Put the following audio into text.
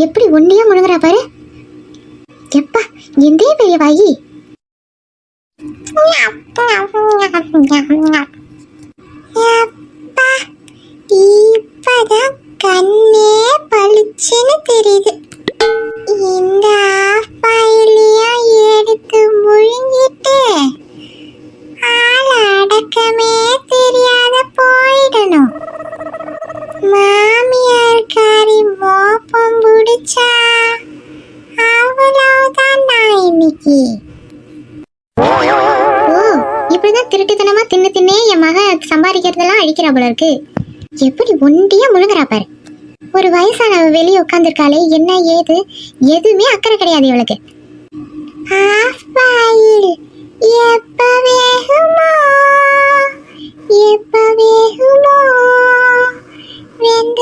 எப்படி ஒண்டியா முழுங்குறா பாரு. எப்பா எந்தே பெரிய வாயி. இப்பதான் கண்ணே பளிச்சுன்னு தெரியுது. இந்த ஆஃபாயிலையும் எடுத்து முழுங்கிட்டு ஆள அடக்கமே தெரியாத போயிடணும். மாமியார்காரி மோப்பம் பிடிச்சா அவ்வளவுதான் நான் இன்னைக்கு. ஓ, இப்படிதான் திருட்டுத்தனமா தின்னு தின்னே என் மக சம்பாதிக்கிறதெல்லாம் அழிக்கிறா போல இருக்கு. எப்படி ஒண்டியா முழுங்குறா பாரு. ஒரு வயசானவ வெளியே உட்காந்துருக்காளே, என்ன ஏது எதுவுமே அக்கறை கிடையாது இவளுக்கு. எப்ப வேகுமோ எப்ப வேகுமோ வெந்த